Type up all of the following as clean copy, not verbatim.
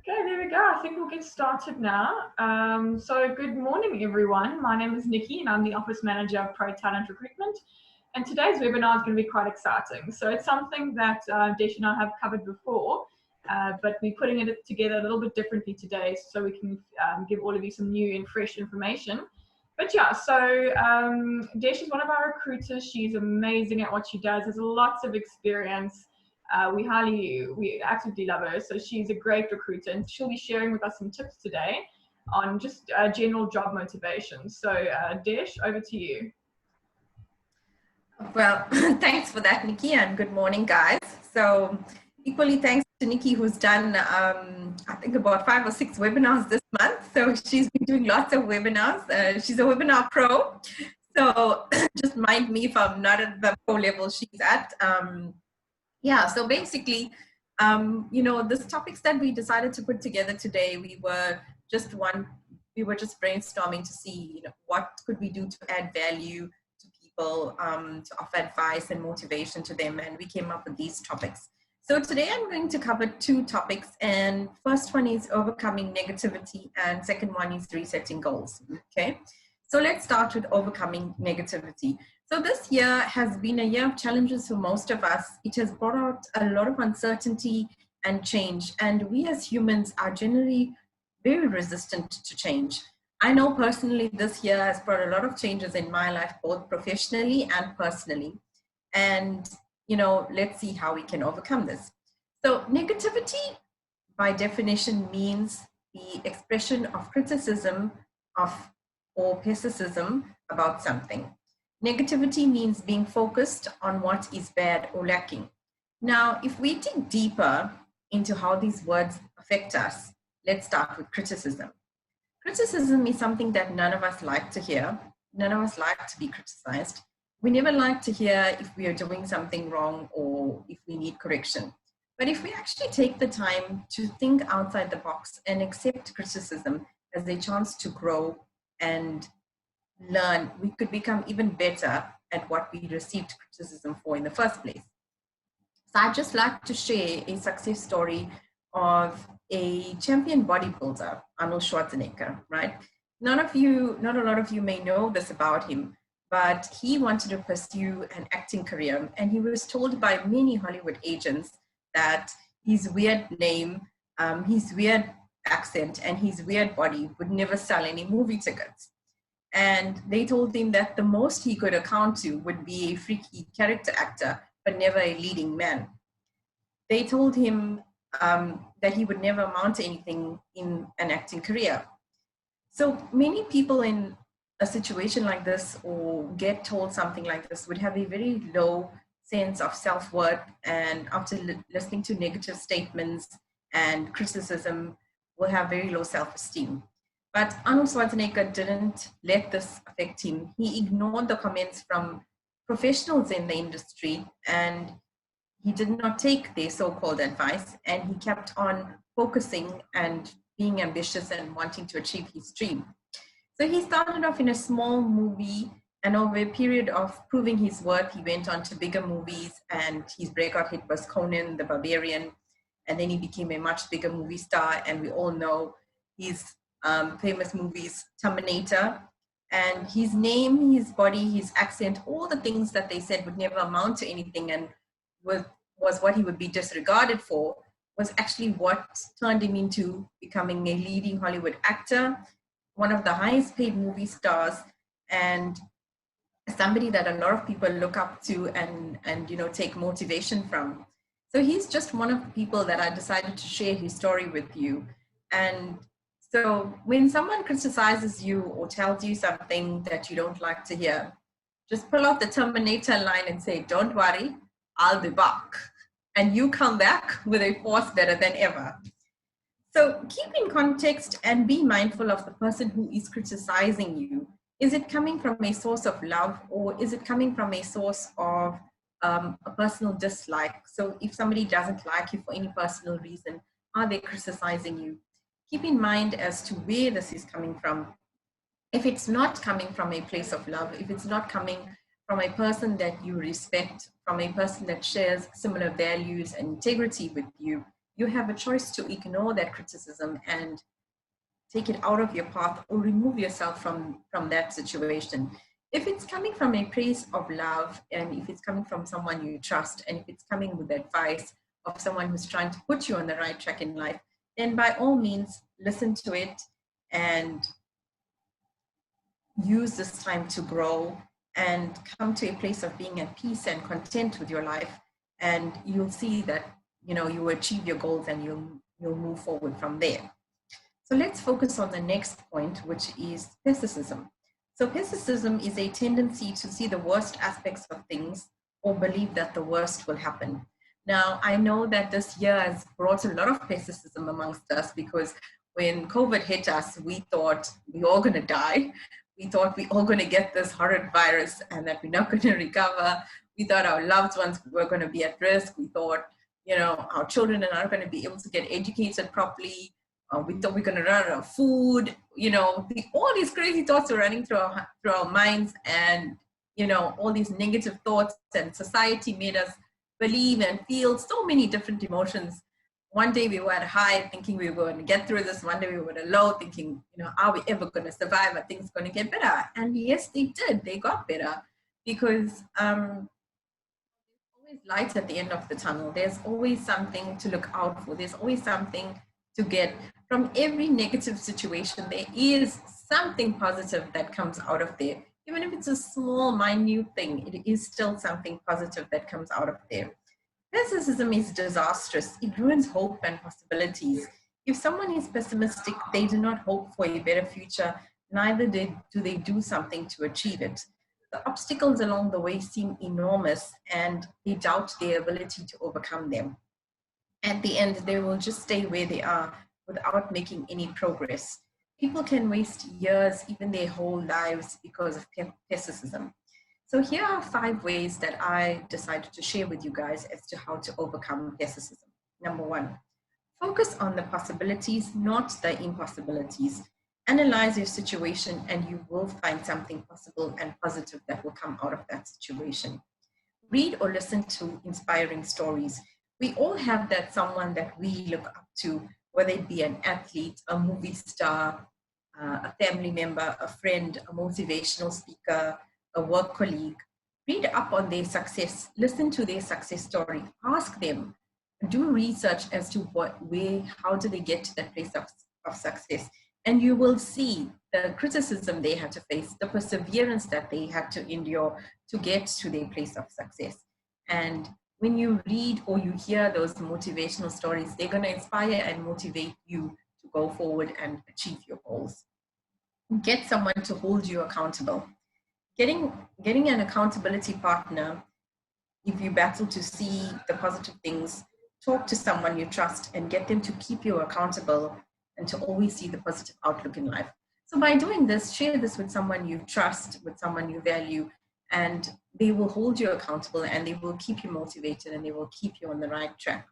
Okay, there we go. I think we'll get started now. So good morning, everyone. My name is Nikki and I'm the Office Manager of Pro Talent Recruitment. And today's webinar is going to be quite exciting. So it's something that Desh and I have covered before, but we're putting it together a little bit differently today so we can give all of you some new and fresh information. But yeah, so Desh is one of our recruiters. She's amazing at what she does, has lots of experience. We absolutely love her. So she's a great recruiter, and she'll be sharing with us some tips today on just general job motivation. So Desh, over to you. Well, thanks for that, Nikki, and good morning, guys. So equally thanks to Nikki, who's done, I think about 5 or 6 webinars this month. So she's been doing lots of webinars. She's a webinar pro. So just mind me if I'm not at the pro level she's at. Yeah, so basically, this topics that we decided to put together today, we were just brainstorming to see, what could we do to add value to people, to offer advice and motivation to them, and we came up with these topics. So today I'm going to cover 2 topics, and first one is overcoming negativity, and second one is resetting goals. Okay, so let's start with overcoming negativity. So this year has been a year of challenges for most of us. It has brought out a lot of uncertainty and change, and we as humans are generally very resistant to change. I know personally this year has brought a lot of changes in my life, both professionally and personally. And, let's see how we can overcome this. So negativity, by definition, means the expression of criticism or pessimism about something. Negativity means being focused on what is bad or lacking. Now, if we dig deeper into how these words affect us, let's start with criticism. Criticism is something that none of us like to hear. None of us like to be criticized. We never like to hear if we are doing something wrong or if we need correction. But if we actually take the time to think outside the box and accept criticism as a chance to grow and learn, we could become even better at what we received criticism for in the first place. So I'd just like to share a success story of a champion bodybuilder, Arnold Schwarzenegger, right? Not a lot of you may know this about him, but he wanted to pursue an acting career, and he was told by many Hollywood agents that his weird name, his weird accent, and his weird body would never sell any movie tickets. And they told him that the most he could account to would be a freaky character actor, but never a leading man. They told him that he would never amount to anything in an acting career. So many people in a situation like this, or get told something like this, would have a very low sense of self-worth, and after listening to negative statements and criticism, will have very low self-esteem. But Arnold Schwarzenegger didn't let this affect him. He ignored the comments from professionals in the industry, and he did not take their so-called advice, and he kept on focusing and being ambitious and wanting to achieve his dream. So he started off in a small movie, and over a period of proving his worth, he went on to bigger movies, and his breakout hit was Conan the Barbarian, and then he became a much bigger movie star, and we all know his famous movies, Terminator, and his name, his body, his accent, all the things that they said would never amount to anything and was what he would be disregarded for, was actually what turned him into becoming a leading Hollywood actor, one of the highest paid movie stars, and somebody that a lot of people look up to and take motivation from. So he's just one of the people that I decided to share his story with you. And so when someone criticizes you or tells you something that you don't like to hear, just pull out the Terminator line and say, "Don't worry, I'll be back." And you come back with a force better than ever. So keep in context and be mindful of the person who is criticizing you. Is it coming from a source of love, or is it coming from a source of a personal dislike? So if somebody doesn't like you for any personal reason, are they criticizing you? Keep in mind as to where this is coming from. If it's not coming from a place of love, if it's not coming from a person that you respect, from a person that shares similar values and integrity with you, you have a choice to ignore that criticism and take it out of your path or remove yourself from that situation. If it's coming from a place of love, and if it's coming from someone you trust, and if it's coming with advice of someone who's trying to put you on the right track in life, then by all means, listen to it and use this time to grow and come to a place of being at peace and content with your life. And you'll see that, you know, you achieve your goals and you'll move forward from there. So let's focus on the next point, which is pessimism. So pessimism is a tendency to see the worst aspects of things or believe that the worst will happen. Now, I know that this year has brought a lot of pessimism amongst us, because when COVID hit us, we thought we're all going to die. We thought we're all going to get this horrid virus and that we're not going to recover. We thought our loved ones were going to be at risk. We thought, you know, our children are not going to be able to get educated properly. We thought we're going to run out of food. You know, all these crazy thoughts were running through our minds, and, you know, all these negative thoughts, and society made us believe and feel so many different emotions. One day we were at high thinking we were going to get through this. One day we were at low thinking, you know, are we ever going to survive? Are things going to get better? And yes, they did. They got better, because always light at the end of the tunnel. There's always something to look out for. There's always something to get from every negative situation. There is something positive that comes out of there. Even if it's a small, minute thing, it is still something positive that comes out of there. Pessimism is disastrous. It ruins hope and possibilities. If someone is pessimistic, they do not hope for a better future, neither do they do something to achieve it. The obstacles along the way seem enormous, and they doubt their ability to overcome them. At the end, they will just stay where they are without making any progress. People can waste years, even their whole lives, because of pessimism. So here are 5 ways that I decided to share with you guys as to how to overcome pessimism. Number 1, focus on the possibilities, not the impossibilities. Analyze your situation and you will find something possible and positive that will come out of that situation. Read or listen to inspiring stories. We all have that someone that we look up to, whether it be an athlete, a movie star, a family member, a friend, a motivational speaker, a work colleague. Read up on their success, listen to their success story, ask them, do research as to how do they get to that place of success. And you will see the criticism they had to face, the perseverance that they had to endure to get to their place of success. And when you read or you hear those motivational stories, they're going to inspire and motivate you to go forward and achieve your goals. Get someone to hold you accountable. Getting an accountability partner, if you battle to see the positive things, talk to someone you trust and get them to keep you accountable and to always see the positive outlook in life. So by doing this, share this with someone you trust, with someone you value, and they will hold you accountable and they will keep you motivated and they will keep you on the right track.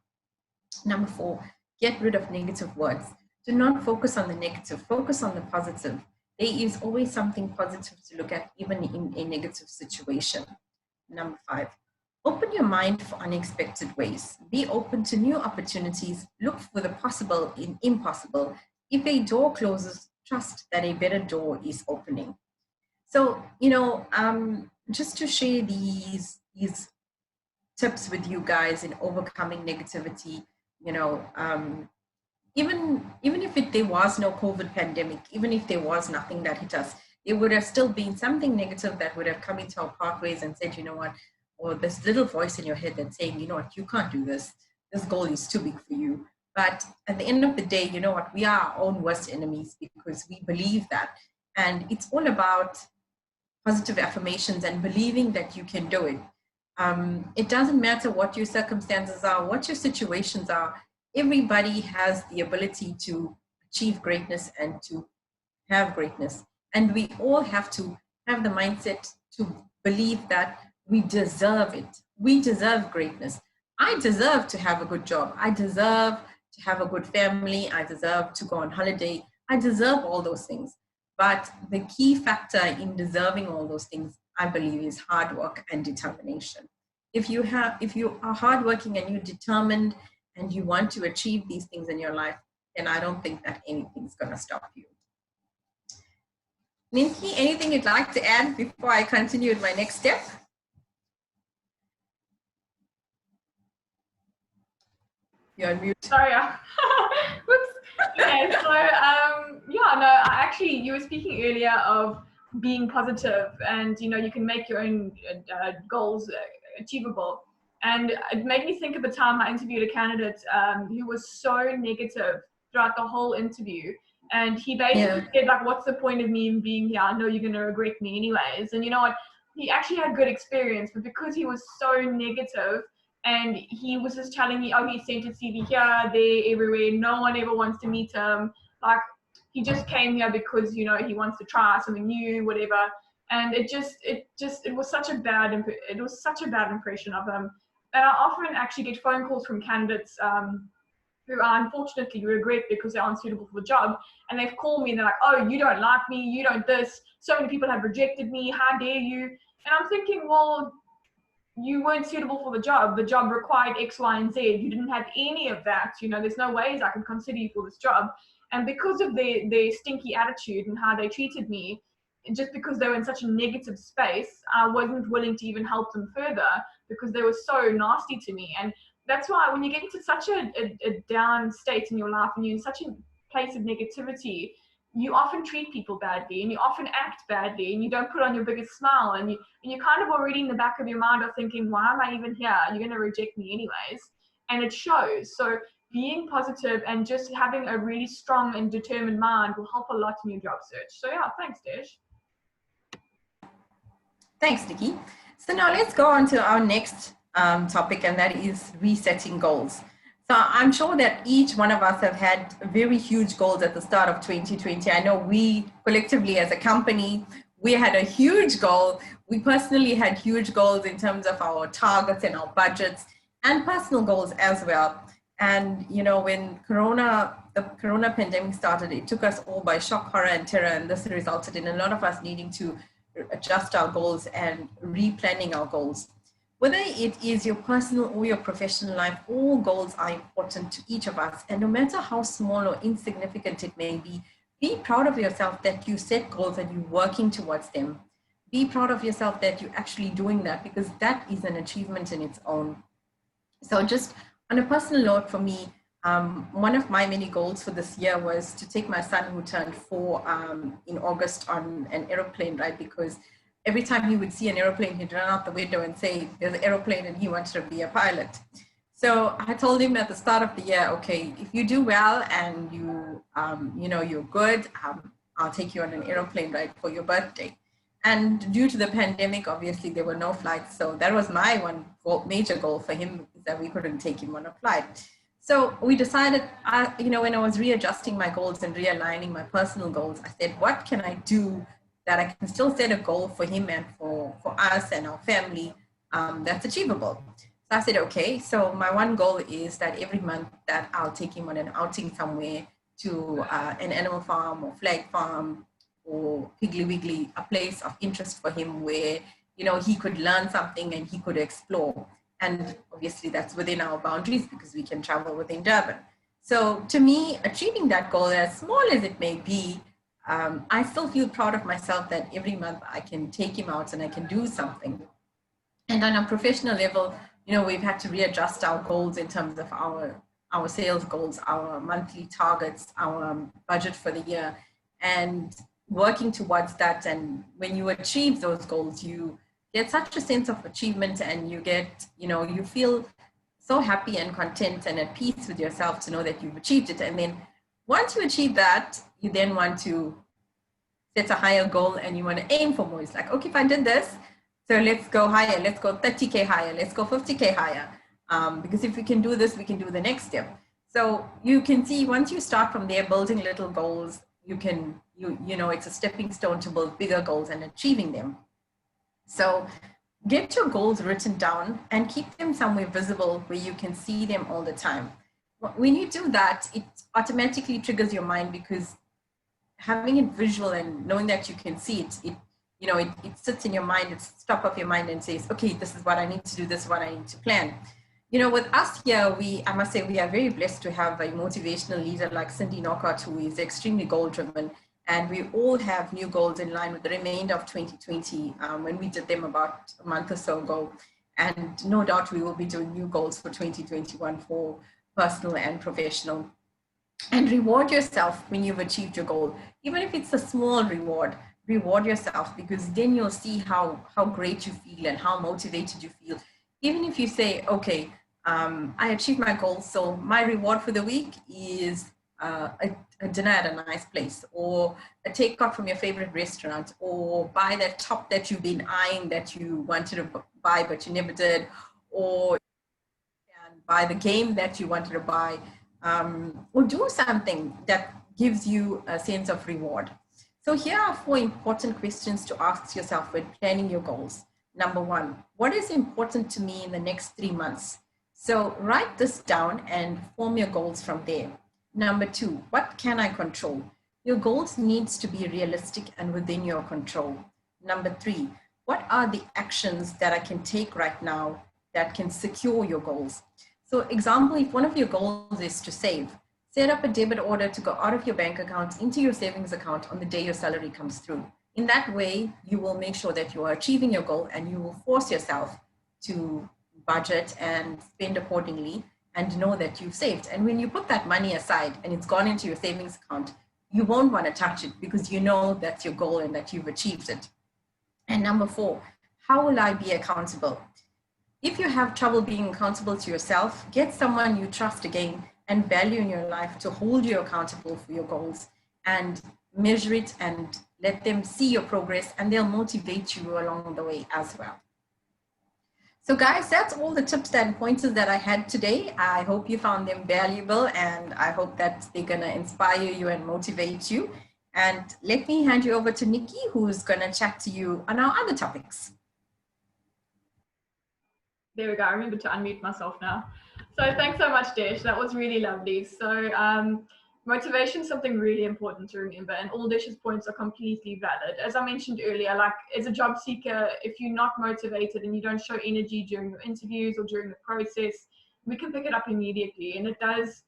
Number 4, get rid of negative words. Do not focus on the negative, focus on the positive. There is always something positive to look at, even in a negative situation. Number 5, open your mind for unexpected ways. Be open to new opportunities. Look for the possible in impossible. If a door closes, trust that a better door is opening. So, you know, just to share these tips with you guys in overcoming negativity, you know, even if there was no COVID pandemic, even if there was nothing that hit us, it would have still been something negative that would have come into our pathways and said, you know what, or this little voice in your head that's saying, you know what, you can't do this. This goal is too big for you. But at the end of the day, you know what, we are our own worst enemies because we believe that. And it's all about positive affirmations and believing that you can do it. It doesn't matter what your circumstances are, what your situations are. Everybody has the ability to achieve greatness and to have greatness. And we all have to have the mindset to believe that we deserve it. We deserve greatness. I deserve to have a good job. I deserve to have a good family. I deserve to go on holiday. I deserve all those things. But the key factor in deserving all those things, I believe, is hard work and determination. If you are hardworking and you're determined and you want to achieve these things in your life, then I don't think that anything's going to stop you. Nikki, anything you'd like to add before I continue with my next step? You're on mute. Sorry. Whoops. Okay, so yeah, no, actually, you were speaking earlier of being positive, and you can make your own goals achievable. And it made me think of the time I interviewed a candidate who was so negative throughout the whole interview. And he basically said, like, what's the point of me even being here? I know you're going to regret me anyways. And you know what? He actually had good experience, but because he was so negative, and he was just telling me, oh, he sent his CV here, there, everywhere. No one ever wants to meet him. Like, he just came here because, he wants to try something new, whatever. And it was such a bad impression of him. And I often actually get phone calls from candidates who I unfortunately regret because they aren't suitable for the job. And they've called me and they're like, oh, you don't like me, you don't this. So many people have rejected me, how dare you? And I'm thinking, well, you weren't suitable for the job. The job required X, Y, and Z. You didn't have any of that. There's no ways I can consider you for this job. And because of their stinky attitude and how they treated me, just because they were in such a negative space, I wasn't willing to even help them further because they were so nasty to me. And that's why when you get into such a down state in your life and you're in such a place of negativity, you often treat people badly and you often act badly and you don't put on your biggest smile, and you're kind of already in the back of your mind are thinking, why am I even here? You're going to reject me anyways. And it shows. So being positive and just having a really strong and determined mind will help a lot in your job search. So yeah, thanks, Desh. Thanks, Nikki. So now let's go on to our next topic, and that is resetting goals. So I'm sure that each one of us have had very huge goals at the start of 2020. I know we collectively as a company, we had a huge goal. We personally had huge goals in terms of our targets and our budgets and personal goals as well. And, when the Corona pandemic started, it took us all by shock, horror, and terror. And this resulted in a lot of us needing to adjust our goals and replanning our goals. Whether it is your personal or your professional life, all goals are important to each of us. And no matter how small or insignificant it may be proud of yourself that you set goals and you're working towards them. Be proud of yourself that you're actually doing that, because that is an achievement in its own. So just on a personal note for me, one of my many goals for this year was to take my son, who turned 4 in August, on an aeroplane ride, because every time he would see an aeroplane, he'd run out the window and say, there's an aeroplane, and he wanted to be a pilot. So I told him at the start of the year, okay, if you do well and you're good, I'll take you on an aeroplane ride for your birthday. And due to the pandemic, obviously there were no flights. So that was my one major goal for him, is that we couldn't take him on a flight. So we decided, when I was readjusting my goals and realigning my personal goals, I said, what can I do that I can still set a goal for him and for us and our family that's achievable? So I said, okay, so my one goal is that every month that I'll take him on an outing somewhere, to an animal farm or flag farm or Piggly Wiggly, a place of interest for him where, he could learn something and he could explore. And obviously that's within our boundaries because we can travel within Durban. So to me, achieving that goal, as small as it may be, I still feel proud of myself that every month I can take him out and I can do something. And on a professional level, we've had to readjust our goals in terms of our sales goals, our monthly targets, our budget for the year, and working towards that. And when you achieve those goals, you get such a sense of achievement, and you get, you feel so happy and content and at peace with yourself to know that you've achieved it. And then once you achieve that, you then want to set a higher goal and you want to aim for more. It's like, okay, if I did this, so let's go higher, let's go 30K higher, let's go 50K higher. Because if we can do this, we can do the next step. So you can see, once you start from there, building little goals, it's a stepping stone to build bigger goals and achieving them. So get your goals written down and keep them somewhere visible where you can see them all the time. When you do that, it automatically triggers your mind, because having it visual and knowing that you can see it, it sits in your mind, it's top of your mind and says, okay, this is what I need to do, this is what I need to plan. You know, with us here, I must say, we are very blessed to have a motivational leader like Cindy Knockout, who is extremely goal-driven. And we all have new goals in line with the remainder of 2020 when we did them about a month or so ago. And no doubt we will be doing new goals for 2021 for personal and professional. And reward yourself when you've achieved your goal. Even if it's a small reward, reward yourself, because then you'll see how great you feel and how motivated you feel. Even if you say, okay, I achieved my goal, so my reward for the week is a dinner at a nice place, or a takeout from your favorite restaurant, or buy that top that you've been eyeing that you wanted to buy but you never did, or buy the game that you wanted to buy, or do something that gives you a sense of reward. So here are 4 important questions to ask yourself when planning your goals. Number 1, what is important to me in the next 3 months? So write this down and form your goals from there. Number 2, what can I control? Your goals needs to be realistic and within your control. Number 3, what are the actions that I can take right now that can secure your goals? So example, if one of your goals is to save, set up a debit order to go out of your bank account into your savings account on the day your salary comes through. In that way, you will make sure that you are achieving your goal, and you will force yourself to budget and spend accordingly and know that you've saved. And when you put that money aside and it's gone into your savings account, you won't want to touch it because you know that's your goal and that you've achieved it. And number 4, how will I be accountable? If you have trouble being accountable to yourself, get someone you trust again and value in your life to hold you accountable for your goals, and measure it and let them see your progress, and they'll motivate you along the way as well. So guys, that's all the tips and pointers that I had today. I hope you found them valuable, and I hope that they're going to inspire you and motivate you. And let me hand you over to Nikki, who's going to chat to you on our other topics. There we go. I remember to unmute myself now. So thanks so much, Desh. That was really lovely. So motivation is something really important to remember, and all Desh's points are completely valid. As I mentioned earlier, like as a job seeker, if you're not motivated and you don't show energy during your interviews or during the process, we can pick it up immediately. And it does,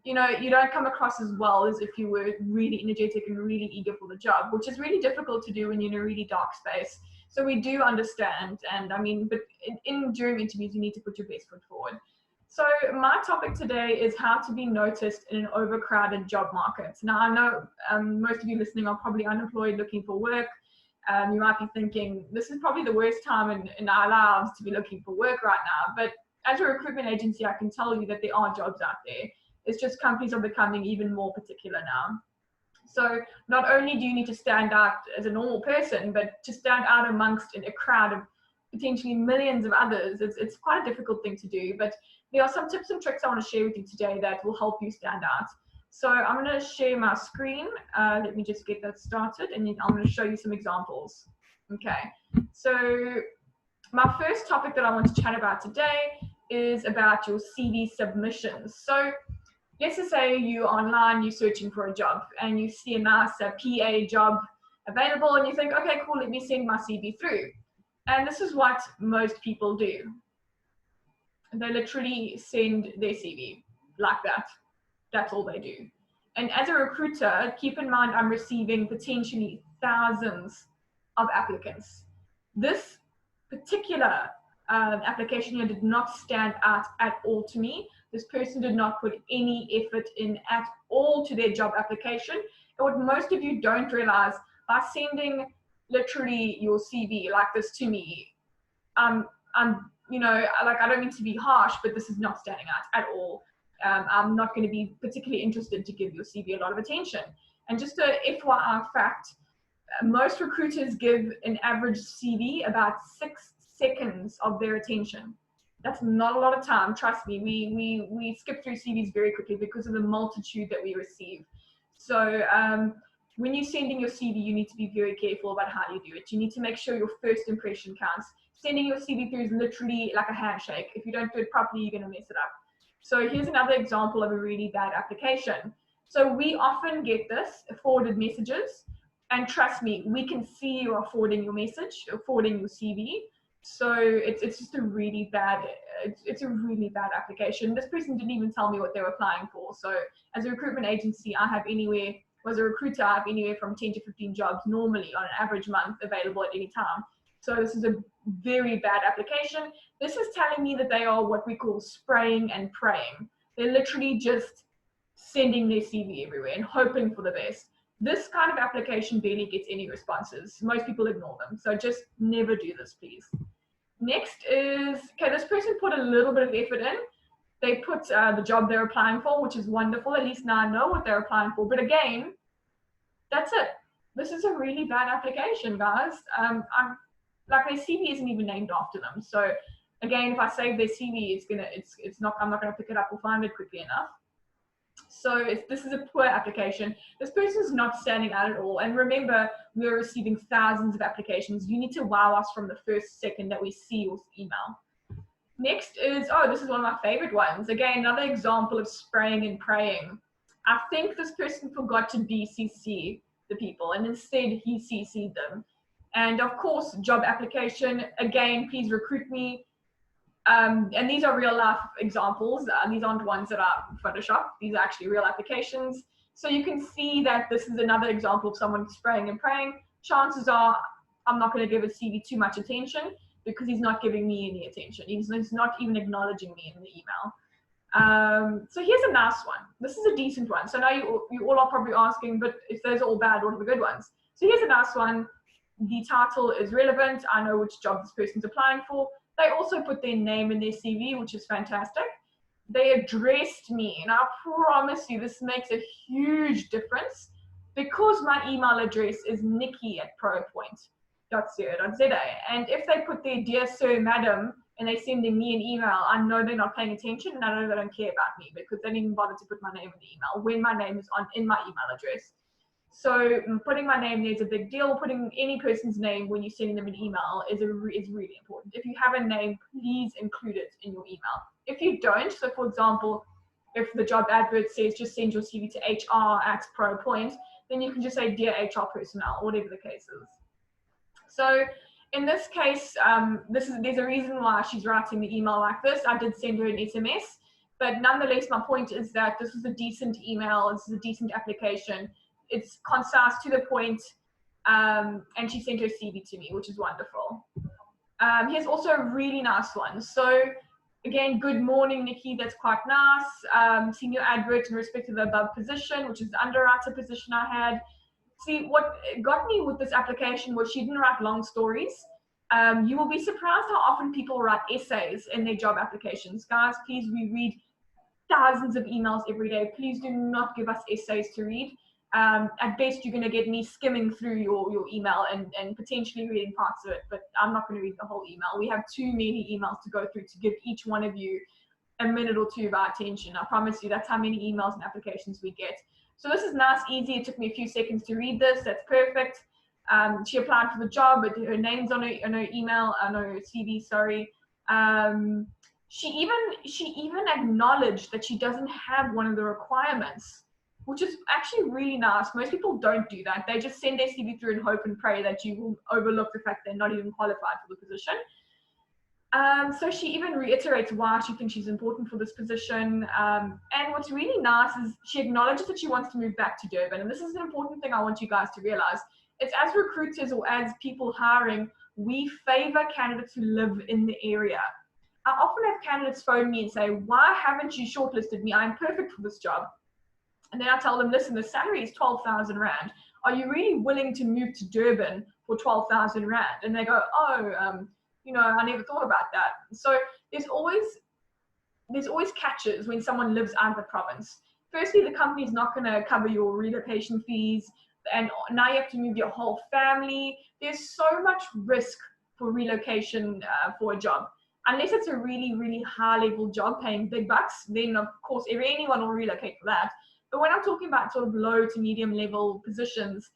you know, you don't come across as well as if you were really energetic and really eager for the job, which is really difficult to do when you're in a really dark space. So we do understand, and I mean, but during interviews, you need to put your best foot forward. So my topic today is how to be noticed in an overcrowded job market. Now, I know most of you listening are probably unemployed, looking for work. You might be thinking, this is probably the worst time in our lives to be looking for work right now. But as a recruitment agency, I can tell you that there are jobs out there. It's just companies are becoming even more particular now. So not only do you need to stand out as a normal person, but to stand out amongst a crowd of potentially millions of others, it's quite a difficult thing to do. But there are some tips and tricks I want to share with you today that will help you stand out. So I'm going to share my screen. Let me just get that started, and then I'm going to show you some examples. Okay, so my first topic that I want to chat about today is about your CV submissions. So let's just say you're online, you're searching for a job, and you see a nice PA job available, and you think, okay, cool, let me send my CV through. And this is what most people do. They literally send their CV like that. That's all they do. And as a recruiter, keep in mind, I'm receiving potentially thousands of applicants. This particular application here did not stand out at all to me. This person did not put any effort in at all to their job application. And what most of you don't realize, by sending literally your CV like this to me, you know, like, I don't mean to be harsh, but this is not standing out at all. I'm not going to be particularly interested to give your CV a lot of attention. And just a FYI fact, most recruiters give an average CV about 6 seconds of their attention. That's not a lot of time. Trust me, we skip through CVs very quickly because of the multitude that we receive. So when you're sending your CV, you need to be very careful about how you do it. You need to make sure your first impression counts. Sending your CV through is literally like a handshake. If you don't do it properly, you're going to mess it up. So here's another example of a really bad application. So we often get this, forwarded messages. And trust me, we can see you are forwarding your message or forwarding your CV. So it's just a really bad, it's a really bad application. This person didn't even tell me what they were applying for. So as a recruitment agency, as a recruiter, I have anywhere from 10 to 15 jobs normally on an average month available at any time. So this is a very bad application. This is telling me that they are what we call spraying and praying. They're literally just sending their CV everywhere and hoping for the best. This kind of application barely gets any responses. Most people ignore them. So just never do this, please. Next is, okay, this person put a little bit of effort in. They put the job they're applying for, which is wonderful. At least now I know what they're applying for. But again, that's it. This is a really bad application, guys. Like their CV isn't even named after them. So again, if I save their CV, I'm not gonna pick it up or find it quickly enough. So this is a poor application. This person is not standing out at all. And remember, we're receiving thousands of applications. You need to wow us from the first second that we see your email. Next is, this is one of my favorite ones. Again, another example of spraying and praying. I think this person forgot to BCC the people, and instead he CC'd them. And of course, job application, again, please recruit me. And these are real life examples. These aren't ones that are Photoshop. These are actually real applications. So you can see that this is another example of someone spraying and praying. Chances are I'm not going to give a CV too much attention because he's not giving me any attention. He's not even acknowledging me in the email. So here's a nice one. This is a decent one. So now you all are probably asking, but if those are all bad, what are the good ones? So here's a nice one. The title is relevant. I know which job this person's applying for. They also put their name in their CV, which is fantastic. They addressed me, and I promise you this makes a huge difference because my email address is nikki@propoint.co.za. And if they put their dear sir, madam, and they're sending me an email, I know they're not paying attention, and I know they don't care about me because they didn't even bother to put my name in the email when my name is in my email address. So putting my name there is a big deal. Putting any person's name when you're sending them an email is really important. If you have a name, please include it in your email. If you don't, so for example, if the job advert says just send your CV to HR@ProPoint, then you can just say dear HR personnel, whatever the case is. So in this case, there's a reason why she's writing the email like this. I did send her an SMS, but nonetheless, my point is that this is a decent email. This is a decent application. It's concise, to the point, and she sent her CV to me, which is wonderful. Here's also a really nice one. So again, good morning, Nikki. That's quite nice. Seen your advert in respect to the above position, which is the underwriter position I had. See, what got me with this application was she didn't write long stories. You will be surprised how often people write essays in their job applications. Guys, please, we read thousands of emails every day. Please do not give us essays to read. At best, you're going to get me skimming through your email and potentially reading parts of it, but I'm not going to read the whole email. We have too many emails to go through to give each one of you a minute or two of our attention. I promise you, that's how many emails and applications we get. So this is nice, easy. It took me a few seconds to read this. That's perfect. She applied for the job, but her name's on her email, on her CV, sorry. She even acknowledged that she doesn't have one of the requirements, which is actually really nice. Most people don't do that. They just send their CV through and hope and pray that you will overlook the fact they're not even qualified for the position. So she even reiterates why she thinks she's important for this position. And what's really nice is she acknowledges that she wants to move back to Durban. And this is an important thing I want you guys to realize. It's as recruiters or as people hiring, we favor candidates who live in the area. I often have candidates phone me and say, why haven't you shortlisted me? I'm perfect for this job. And then I tell them, listen, the salary is 12,000 Rand. Are you really willing to move to Durban for 12,000 Rand? And they go, I never thought about that. So there's always catches when someone lives out of the province. Firstly, the company is not going to cover your relocation fees, and now you have to move your whole family. There's so much risk for relocation for a job. Unless it's a really, really high-level job paying big bucks, then of course anyone will relocate for that. But when I'm talking about sort of low to medium level positions,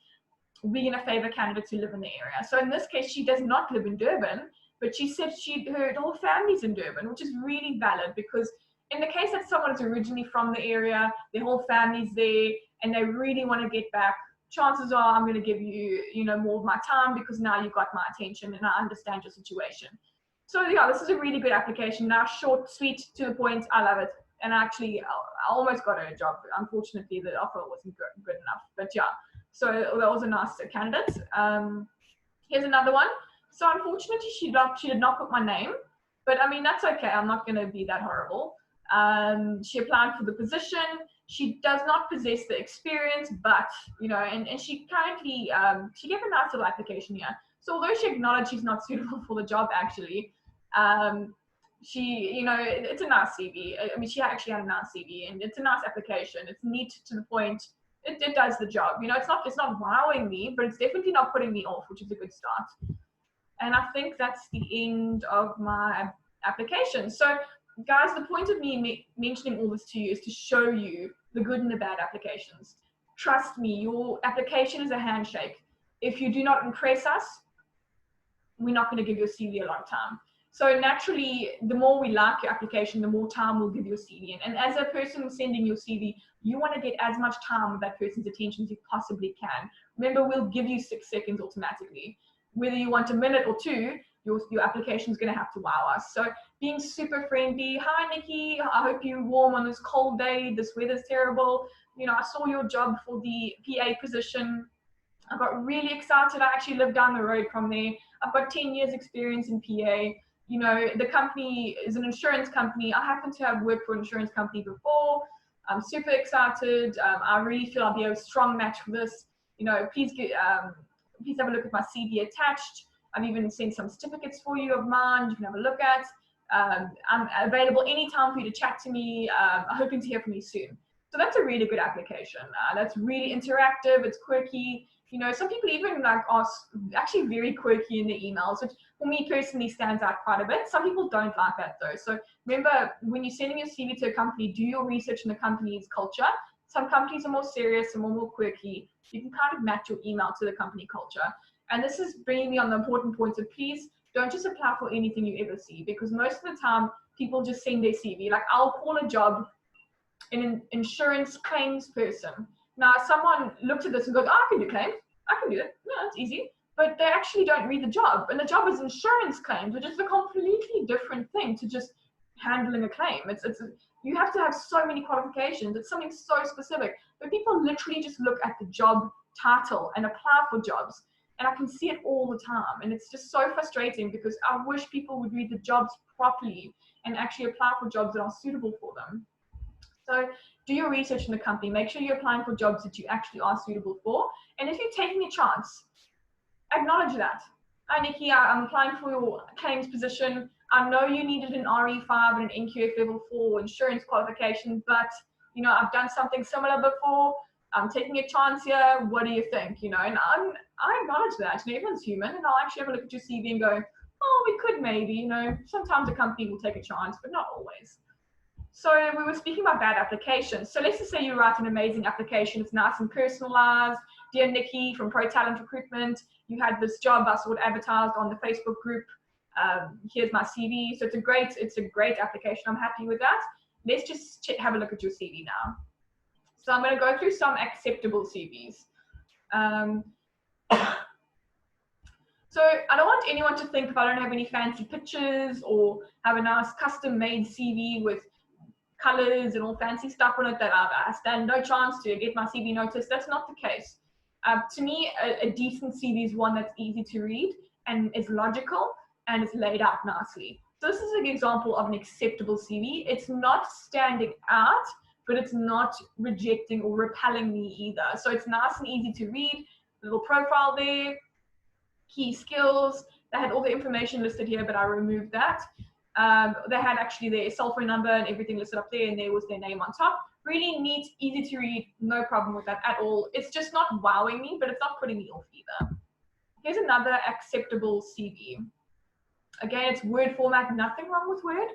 we're going to favor candidates who live in the area. So in this case, she does not live in Durban, but she said her whole family's in Durban, which is really valid, because in the case that someone is originally from the area, their whole family's there, and they really want to get back, chances are I'm going to give you, more of my time because now you've got my attention and I understand your situation. So yeah, this is a really good application. Now, short, sweet, to the point. I love it. And actually, I almost got a job. Unfortunately, the offer wasn't good enough. But yeah, so that was a nice candidate. Here's another one. So unfortunately, she did not put my name. But I mean, that's okay. I'm not going to be that horrible. She applied for the position. She does not possess the experience, but, you know, and she currently, she gave a nice little application here. So although she acknowledged she's not suitable for the job, actually, she, you know, it's a nice CV. I mean, she actually had a nice CV, and it's a nice application. It's neat, to the point. It does the job. You know, it's not wowing me, but it's definitely not putting me off, which is a good start. And I think that's the end of my application. So guys, the point of me mentioning all this to you is to show you the good and the bad applications. Trust me, your application is a handshake. If you do not impress us, we're not going to give your CV a lot of time. So naturally, the more we like your application, the more time we'll give your CV. And as a person sending your CV, you want to get as much time with that person's attention as you possibly can. Remember, we'll give you 6 seconds automatically. Whether you want a minute or 2, your application is going to have to wow us. So being super friendly. Hi, Nikki. I hope you're warm on this cold day. This weather's terrible. You know, I saw your job for the PA position. I got really excited. I actually live down the road from there. I've got 10 years experience in PA. You know, the company is an insurance company. I happen to have worked for an insurance company before. I'm super excited. I really feel I'll be a strong match for this. You know, please please have a look at my CV attached. I've even sent some certificates for you of mine. You can have a look at. I'm available anytime for you to chat to me. I'm hoping to hear from you soon. So that's a really good application. That's really interactive. It's quirky. You know, some people even like are actually very quirky in the emails, which for me personally stands out quite a bit. Some people don't like that though. So remember, when you're sending your CV to a company, do your research in the company's culture. Some companies are more serious, some are more quirky. You can kind of match your email to the company culture. And this is bringing me on the important points of, please don't just apply for anything you ever see, because most of the time people just send their CV. Like, I'll call a job an insurance claims person. Now, someone looked at this and goes, oh, I can do claims. I can do it. No, it's easy. But they actually don't read the job. And the job is insurance claims, which is a completely different thing to just handling a claim. You have to have so many qualifications. It's something so specific. But people literally just look at the job title and apply for jobs. And I can see it all the time. And it's just so frustrating, because I wish people would read the jobs properly and actually apply for jobs that are suitable for them. So do your research in the company. Make sure you're applying for jobs that you actually are suitable for. And if you're taking a chance, acknowledge that. Hi, Nikki, I'm applying for your claims position. I know you needed an RE5 and an NQF level 4 insurance qualification, but, you know, I've done something similar before. I'm taking a chance here. What do you think? You know, and I acknowledge that. You know, everyone's human, and I'll actually have a look at your CV and go, oh, we could maybe, you know, sometimes a company will take a chance, but not always. So we were speaking about bad applications. So let's just say you write an amazing application. It's nice and personalized. Dear Nikki from Pro Talent Recruitment, you had this job I saw it advertised on the Facebook group. Here's my CV. So it's a great application. I'm happy with that. Let's just have a look at your CV now. So I'm going to go through some acceptable CVs. So I don't want anyone to think if I don't have any fancy pictures or have a nice custom-made CV with colors and all fancy stuff on it that I stand no chance to get my CV noticed. That's not the case. To me, a decent CV is one that's easy to read and is logical and is laid out nicely. So this is an example of an acceptable CV. It's not standing out, but it's not rejecting or repelling me either. So it's nice and easy to read. Little profile there, key skills. They had all the information listed here, but I removed that. They had actually their cell phone number and everything listed up there, and there was their name on top. Really neat, easy to read, no problem with that at all. It's just not wowing me, but it's not putting me off either. Here's another acceptable CV. Again, it's Word format, nothing wrong with Word,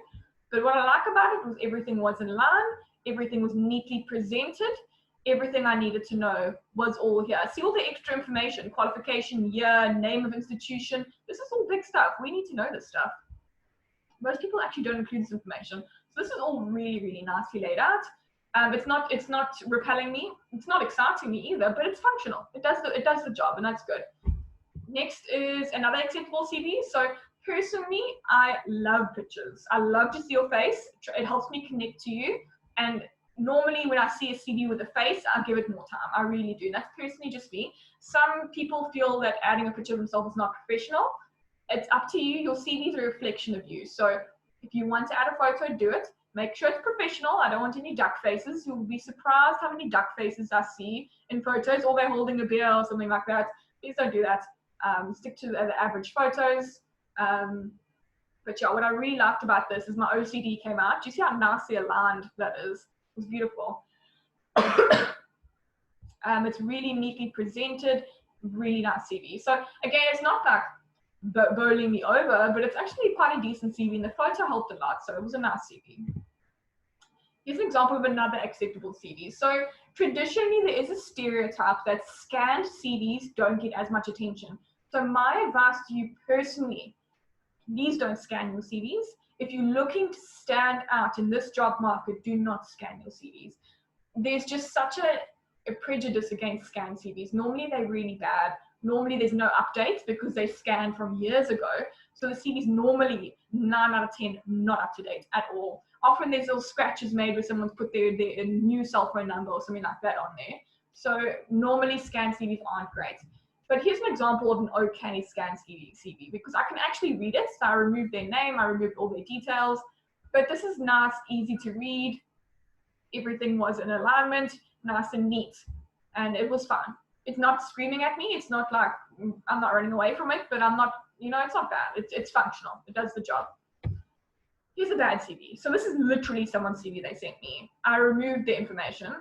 but what I like about it was everything was in line, everything was neatly presented, everything I needed to know was all here. See all the extra information, qualification, year, name of institution. This is all big stuff. We need to know this stuff. Most people actually don't include this information. So this is all really, really nicely laid out. It's not repelling me. It's not exciting me either, but it's functional. It does the job, and that's good. Next is another acceptable CV. So Personally, I love pictures. I love to see your face. It helps me connect to you. And normally when I see a CV with a face, I'll give it more time. I really do. That's personally just me. Some people feel that adding a picture of themselves is not professional. It's up to you. Your CV is a reflection of you. So if you want to add a photo, do it. Make sure it's professional. I don't want any duck faces. You'll be surprised how many duck faces I see in photos, or they're holding a beer or something like that. Please don't do that. Stick to the average photos. But yeah, what I really liked about this is my OCD came out. Do you see how nicely aligned that is? It was beautiful. It's really neatly presented, really nice CV. So again, it's not like bowling me over, but it's actually quite a decent CV, and the photo helped a lot, so it was a nice CV. Here's an example of another acceptable CV. So traditionally, there is a stereotype that scanned CVs don't get as much attention. So my advice to you personally, please don't scan your CVs. If you're looking to stand out in this job market, do not scan your CVs. There's just such a prejudice against scanned CVs. Normally they're really bad. Normally there's no updates because they scanned from years ago. So the CV's normally 9 out of 10 not up to date at all. Often there's little scratches made where someone's put their new cell phone number or something like that on there. So normally scanned CVs aren't great. But here's an example of an okay scanned CV because I can actually read it. So I removed their name, I removed all their details. But this is nice, easy to read. Everything was in alignment, nice and neat. And it was fun. It's not screaming at me. It's not like I'm not running away from it, but I'm not, it's not bad. It's functional. It does the job. Here's a bad CV. So this is literally someone's CV they sent me. I removed the information.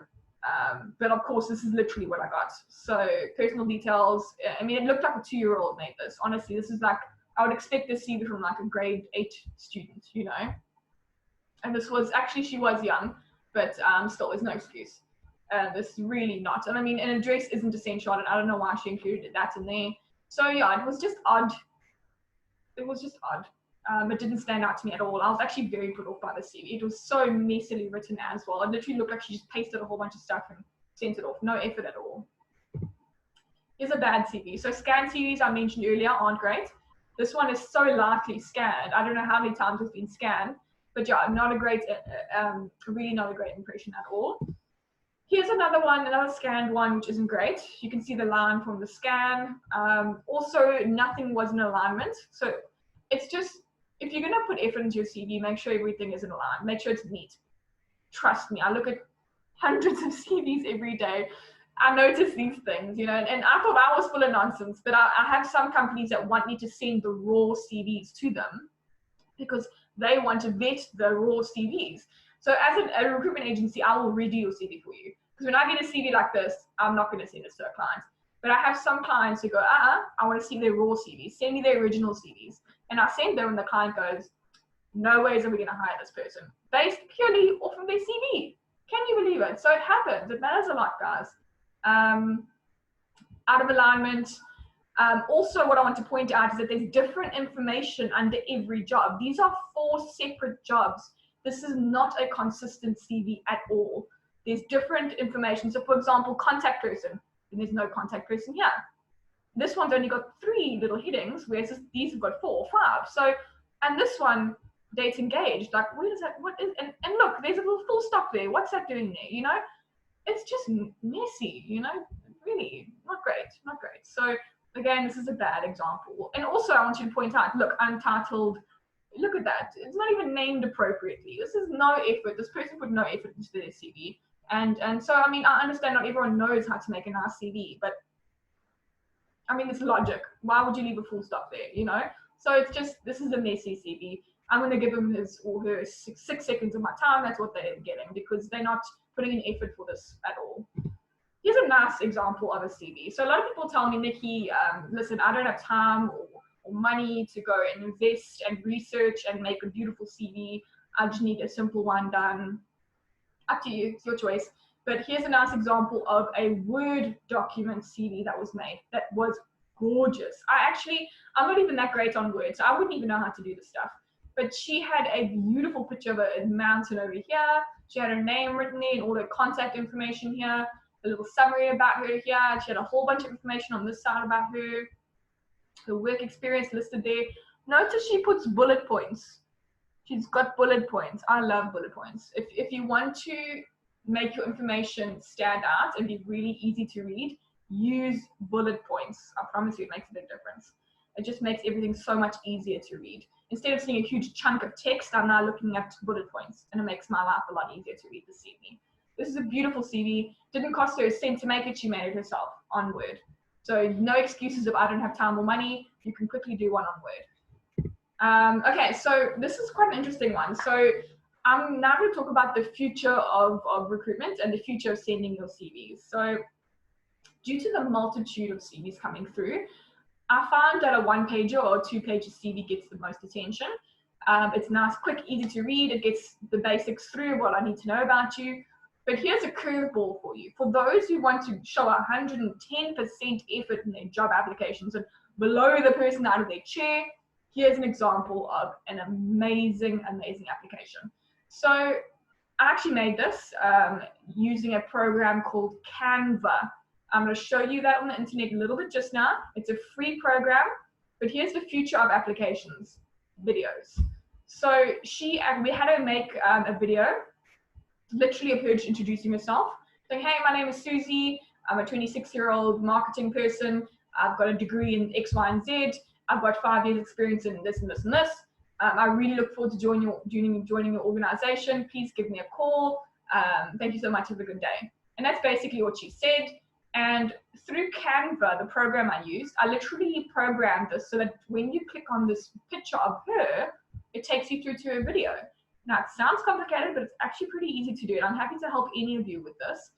But of course, this is literally what I got. So personal details. I mean, it looked like a 2-year-old made this. Honestly, this is like, I would expect this CV from like a grade 8 student, And this was, actually, she was young, but still, there's no excuse. This is really not. And I mean, an address isn't essential, and I don't know why she included that in there. So yeah, it was just odd. It was just odd. It didn't stand out to me at all. I was actually very put off by the CV. It was so messily written as well. It literally looked like she just pasted a whole bunch of stuff and sent it off. No effort at all. Here's a bad CV. So scanned CVs I mentioned earlier aren't great. This one is so lightly scanned. I don't know how many times it's been scanned, but yeah, not a great, really not a great impression at all. Here's another one, another scanned one, which isn't great. You can see the line from the scan. Also, nothing was in alignment. So it's just, if you're gonna put effort into your CV, make sure everything is in line. Make sure it's neat. Trust me, I look at hundreds of CVs every day. I notice these things, and I thought I was full of nonsense, but I have some companies that want me to send the raw CVs to them because they want to vet the raw CVs. So as a recruitment agency, I will redo your CV for you. Because when I get a CV like this, I'm not going to send it to a client. But I have some clients who go, I want to see their raw CVs. Send me their original CVs. And I send them and the client goes, no ways are we going to hire this person. Based purely off of their CV. Can you believe it? So it happens. It matters a lot, guys. Out of alignment. Also, what I want to point out is that there's different information under every job. These are 4 separate jobs. This is not a consistent CV at all. There's different information. So for example, contact person, and there's no contact person here. This one's only got 3 little headings, whereas these have got 4 or 5. So, and this one, dates engaged, like where is that, what is, and look, there's a little full stop there. What's that doing there, It's just messy, really not great. So again, this is a bad example. And also I want you to point out, look, Untitled, look at that. It's not even named appropriately. This is no effort. This person put no effort into their CV. And so, I mean, I understand not everyone knows how to make a nice CV, but I mean, it's logic. Why would you leave a full stop there, So it's just, this is a messy CV. I'm going to give him his or her 6 seconds of my time. That's what they're getting because they're not putting in effort for this at all. Here's a nice example of a CV. So a lot of people tell me, Nikki, listen, I don't have time or money to go and invest and research and make a beautiful CV. I just need a simple one done. Up to you, it's your choice. But here's a nice example of a Word document CV that was made that was gorgeous. I'm not even that great on Word, so I wouldn't even know how to do this stuff. But she had a beautiful picture of a mountain over here. She had her name written there and all her contact information here, a little summary about her here. She had a whole bunch of information on this side about her work experience listed there. Notice she puts bullet points. She's got bullet points. I love bullet points. If you want to make your information stand out and be really easy to read, use bullet points. I promise you it makes a big difference. It just makes everything so much easier to read. Instead of seeing a huge chunk of text, I'm now looking at bullet points, and it makes my life a lot easier to read the CV. This is a beautiful CV. Didn't cost her a cent to make it. She made it herself on Word. So no excuses of I don't have time or money. You can quickly do one on Word. Okay, so this is quite an interesting one. So I'm now going to talk about the future of recruitment and the future of sending your CVs. So due to the multitude of CVs coming through, I found that a one-pager or a two-pager CV gets the most attention. It's nice, quick, easy to read. It gets the basics through what I need to know about you. But here's a curveball for you. For those who want to show 110% effort in their job applications and blow the person out of their chair, here's an example of an amazing, amazing application. So I actually made this using a program called Canva. I'm going to show you that on the internet a little bit just now. It's a free program, but here's the future of applications, videos. So we had her make a video, literally of her introducing herself, saying, hey, my name is Susie. I'm a 26-year-old marketing person. I've got a degree in X, Y, and Z. I've got 5 years experience in this and this and this. I really look forward to joining your organization. Please give me a call. Thank you so much. Have a good day. And that's basically what she said. And through Canva, the program I used, I literally programmed this so that when you click on this picture of her, it takes you through to a video. Now, it sounds complicated, but it's actually pretty easy to do. And I'm happy to help any of you with this.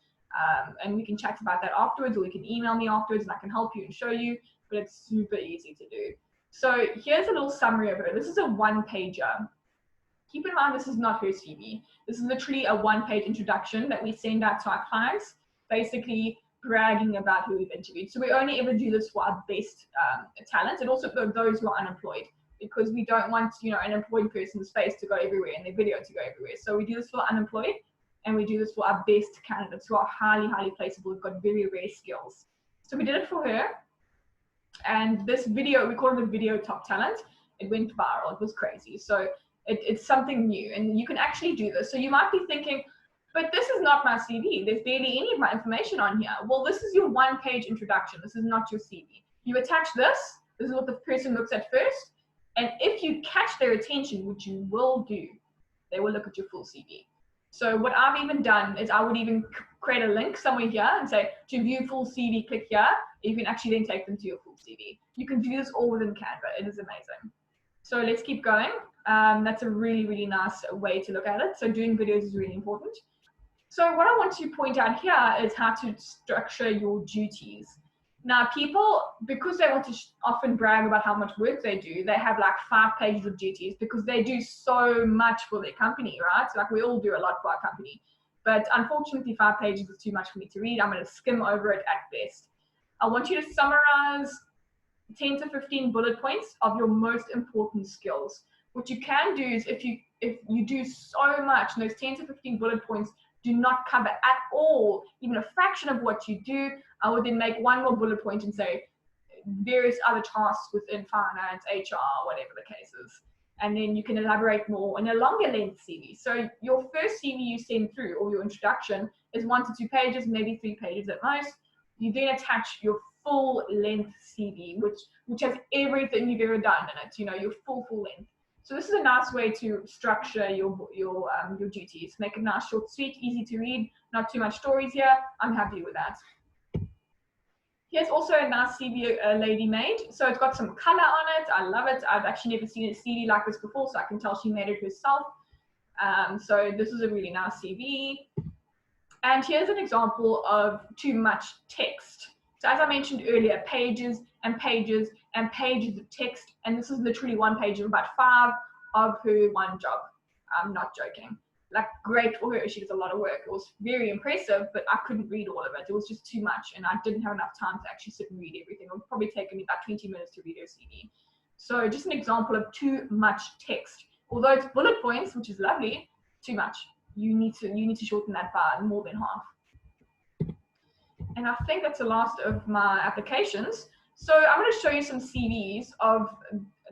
And we can chat about that afterwards, or you can email me afterwards and I can help you and show you, but it's super easy to do. So here's a little summary of her. This is a one-pager. Keep in mind, this is not her CV. This is literally a one-page introduction that we send out to our clients, basically bragging about who we've interviewed. So we only ever do this for our best talent, and also those who are unemployed, because we don't want, an employed person's face to go everywhere and their video to go everywhere. So we do this for unemployed, and we do this for our best candidates who are highly, highly placeable, who've got very rare skills. So we did it for her. And this video, we call it a video top talent. It went viral. It was crazy. So it's something new, and you can actually do this. So you might be thinking, but this is not my CV. There's barely any of my information on here. Well, this is your one-page introduction. This is not your CV. You attach this. This is what the person looks at first. And if you catch their attention, which you will do, they will look at your full CV. So what I've even done is I would even create a link somewhere here and say, to view full CV, click here. You can actually then take them to your full CV. You can do this all within Canva. It is amazing. So let's keep going. That's a really, really nice way to look at it. So doing videos is really important. So what I want to point out here is how to structure your duties. Now, people, because they want to often brag about how much work they do, they have like 5 pages of duties because they do so much for their company, right? So like we all do a lot for our company. But unfortunately, 5 pages is too much for me to read. I'm going to skim over it at best. I want you to summarize 10 to 15 bullet points of your most important skills. What you can do is if you do so much, and those 10 to 15 bullet points do not cover at all, even a fraction of what you do, I would then make one more bullet point and say various other tasks within finance, HR, whatever the case is. And then you can elaborate more in a longer length CV. So your first CV you send through, or your introduction, is 1 to 2 pages, maybe 3 pages at most. You then attach your full length CV, which has everything you've ever done in it, your full length. So this is a nice way to structure your duties. Make it nice, short, sweet, easy to read, not too much stories here. I'm happy with that. Here's also a nice CV a lady made. So it's got some color on it. I love it. I've actually never seen a CV like this before, so I can tell she made it herself. So this is a really nice CV. And here's an example of too much text. So as I mentioned earlier, pages and pages and pages of text. And this is literally one page of about 5 of her one job. I'm not joking. Like, great for her. She does a lot of work. It was very impressive, but I couldn't read all of it. It was just too much, and I didn't have enough time to actually sit and read everything. It would probably take me about 20 minutes to read her CV. So just an example of too much text. Although it's bullet points, which is lovely, too much. You need to shorten that by more than half. And I think that's the last of my applications. So I'm going to show you some CVs of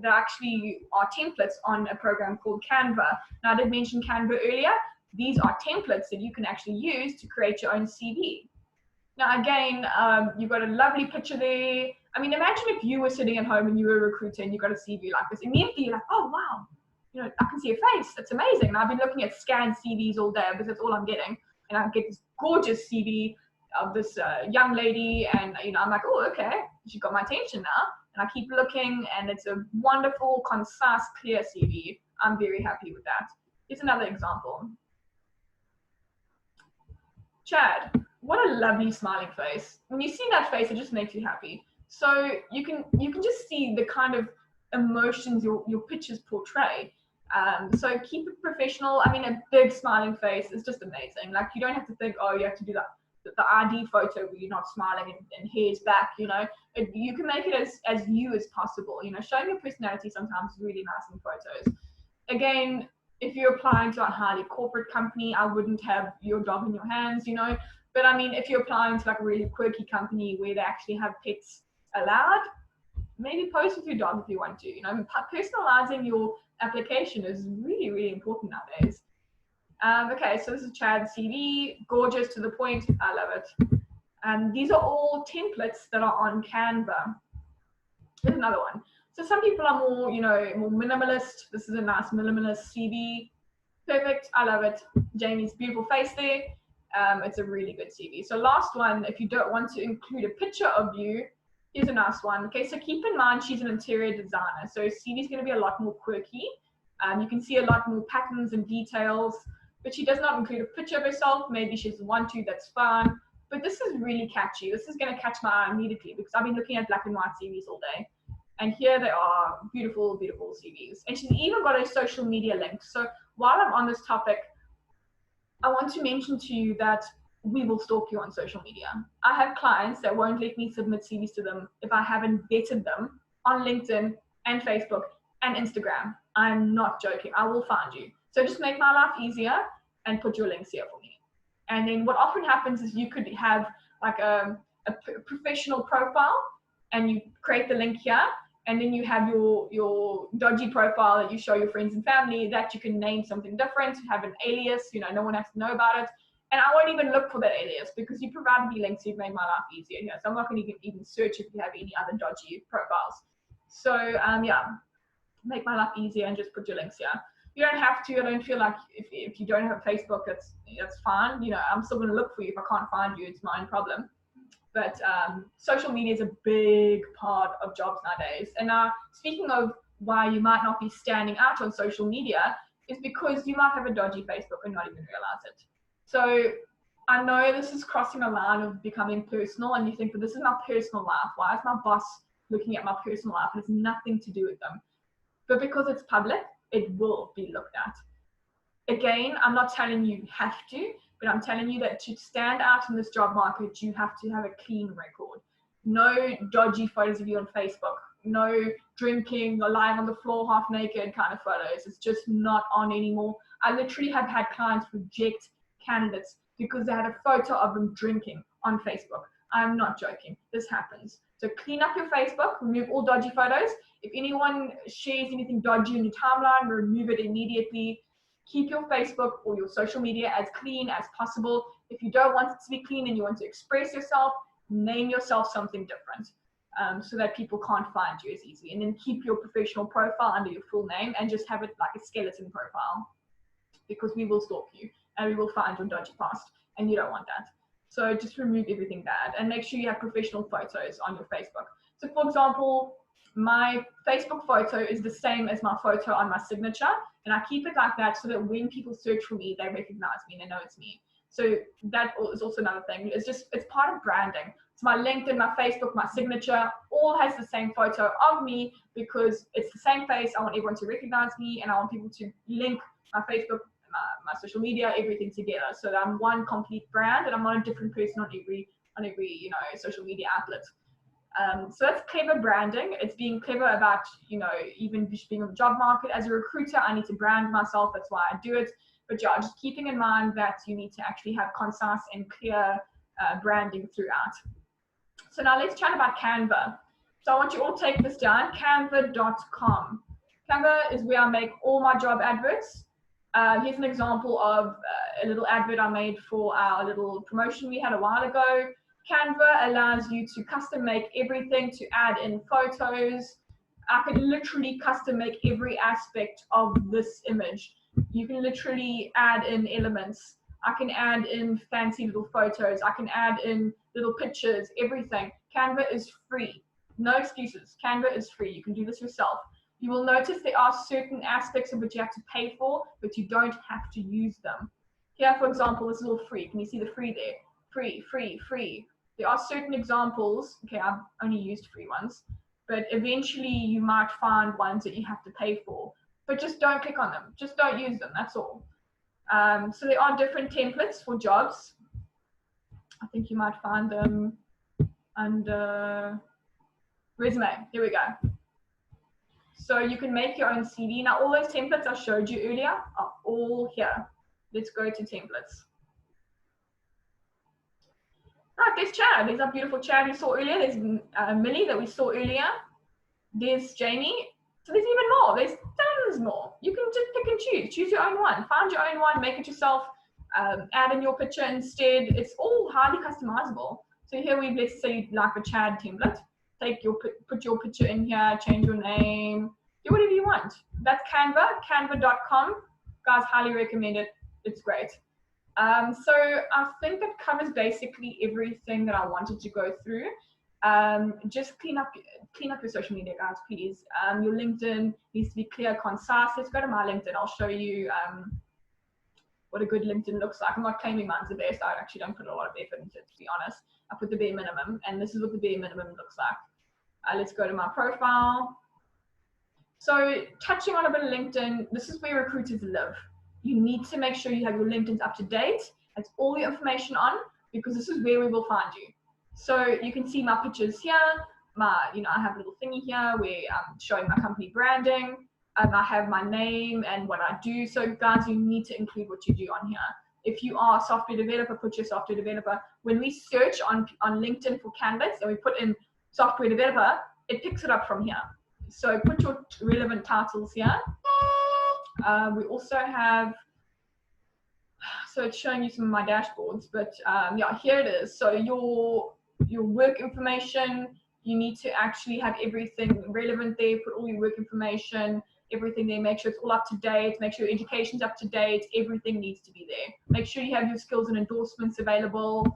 that actually are templates on a program called Canva. Now, I did mention Canva earlier. These are templates that you can actually use to create your own CV. Now, again, you've got a lovely picture there. I mean, imagine if you were sitting at home and you were a recruiter and you got a CV like this. Immediately, you're like, oh, wow, you know, I can see a face. That's amazing. And I've been looking at scanned CVs all day because that's all I'm getting. And I get this gorgeous CV of this young lady, and you know, I'm like, oh, okay, she got my attention now. And I keep looking, and it's a wonderful, concise, clear CV. I'm very happy with that. Here's another example. Chad, what a lovely smiling face. When you see that face, it just makes you happy. So you can just see the kind of emotions your pictures portray. So keep it professional. I mean, a big smiling face is just amazing. Like, you don't have to think, oh, you have to do that the ID photo where you're not smiling and hair's back, you know. You can make it as you as possible. You know, showing your personality sometimes is really nice in photos. Again, if you're applying to a highly corporate company, I wouldn't have your job in your hands, you know. But I mean, if you're applying to like a really quirky company where they actually have pets allowed, maybe post with your dog if you want to. You know, personalizing your application is really, really important nowadays. Okay, so this is Chad's CV, gorgeous, to the point. I love it. These are all templates that are on Canva. Here's another one. So some people are more, you know, more minimalist. This is a nice minimalist CV. Perfect, I love it. Jamie's beautiful face there. It's a really good CV. So last one, if you don't want to include a picture of you, here's a nice one. Okay, so keep in mind she's an interior designer. So CV is going to be a lot more quirky. You can see a lot more patterns and details, but she does not include a picture of herself. Maybe she doesn't want to, that's fine. But this is really catchy. This is going to catch my eye immediately because I've been looking at black and white CVs all day. And here they are, beautiful, beautiful CVs. And she's even got a social media link. So while I'm on this topic, I want to mention to you that we will stalk you on social media. I have clients that won't let me submit CVs to them if I haven't vetted them on LinkedIn and Facebook and Instagram. I'm not joking. I will find you. So just make my life easier and put your links here for me. And then what often happens is you could have like a professional profile and you create the link here, and then you have your dodgy profile that you show your friends and family that you can name something different, have an alias, you know, no one has to know about it. And I won't even look for that alias because you provided me links, you've made my life easier here. So I'm not going to even search if you have any other dodgy profiles. So yeah, make my life easier and just put your links here. You don't have to. I don't feel like if you don't have Facebook, that's fine. You know, I'm still going to look for you. If I can't find you, it's my own problem. But social media is a big part of jobs nowadays. And speaking of why you might not be standing out on social media, is because you might have a dodgy Facebook and not even realize it. So I know this is crossing a line of becoming personal, and you think, but this is my personal life. Why is my boss looking at my personal life? It has nothing to do with them. But because it's public, it will be looked at. Again, I'm not telling you have to, but I'm telling you that to stand out in this job market, you have to have a clean record. No dodgy photos of you on Facebook. No drinking or lying on the floor half naked kind of photos. It's just not on anymore. I literally have had clients reject candidates because they had a photo of them drinking on Facebook. I'm not joking. This happens. So clean up your Facebook, remove all dodgy photos. If anyone shares anything dodgy on your timeline, remove it immediately. Keep your Facebook or your social media as clean as possible. If you don't want it to be clean and you want to express yourself, name yourself something different so that people can't find you as easily. And then keep your professional profile under your full name and just have it like a skeleton profile, because we will stalk you and we will find your dodgy past, and you don't want that. So just remove everything bad and make sure you have professional photos on your Facebook. So for example, my Facebook photo is the same as my photo on my signature, and I keep it like that so that when people search for me, they recognize me and they know it's me. So that is also another thing. It's part of branding. So my LinkedIn, my Facebook, my signature all has the same photo of me because it's the same face. I want everyone to recognize me, and I want people to link my Facebook, my social media, everything together, so that I'm one complete brand and I'm not a different person on every you know, social media outlet. So that's clever branding. It's being clever about, you know, even just being on the job market. As a recruiter, I need to brand myself. That's why I do it. But yeah, just keeping in mind that you need to actually have concise and clear branding throughout. So now let's chat about Canva. So I want you all to take this down, canva.com. Canva is where I make all my job adverts. Here's an example of a little advert I made for our little promotion we had a while ago. Canva allows you to custom make everything, to add in photos. I can literally custom make every aspect of this image. You can literally add in elements. I can add in fancy little photos. I can add in little pictures, everything. Canva is free. No excuses. Canva is free. You can do this yourself. You will notice there are certain aspects of which you have to pay for, but you don't have to use them. Here, for example, this is all free. Can you see the free there? Free, free, free. There are certain examples. Okay, I've only used free ones, but eventually you might find ones that you have to pay for. But just don't click on them. Just don't use them. That's all. So there are different templates for jobs. I think you might find them under resume. Here we go. So you can make your own CV. Now, all those templates I showed you earlier are all here. Let's go to templates. Right, there's Chad. There's our beautiful Chad we saw earlier. There's Millie that we saw earlier. There's Jamie. So there's even more. There's tons more. You can just pick and choose. Choose your own one. Find your own one. Make it yourself. Add in your picture instead. It's all highly customizable. So here we've, let's say you'd like a Chad template. Put your picture in here, change your name, do whatever you want. That's Canva, canva.com. Guys, highly recommend it. It's great. So I think that covers basically everything that I wanted to go through. Just clean up your social media, guys, please. Your LinkedIn needs to be clear, concise. Let's go to my LinkedIn. I'll show you what a good LinkedIn looks like. I'm not claiming mine's the best. I actually don't put a lot of effort into it, to be honest. I put the bare minimum, and this is what the bare minimum looks like. Let's go to my profile. So touching on a bit of LinkedIn, this is where recruiters live. You need to make sure you have your LinkedIn's up to date. That's all the information on, because this is where we will find you. So you can see my pictures here. I have a little thingy here where I'm showing my company branding. I have my name and what I do. So guys, you need to include what you do on here. If you are a software developer, put your software developer. When we search on LinkedIn for candidates and we put in software developer, it picks it up from here. So put your relevant titles here. We also have, so it's showing you some of my dashboards, but yeah, here it is. So your work information, you need to actually have everything relevant there. Put all your work information, everything there. Make sure it's all up to date. Make sure your education's up to date. Everything needs to be there. Make sure you have your skills and endorsements available.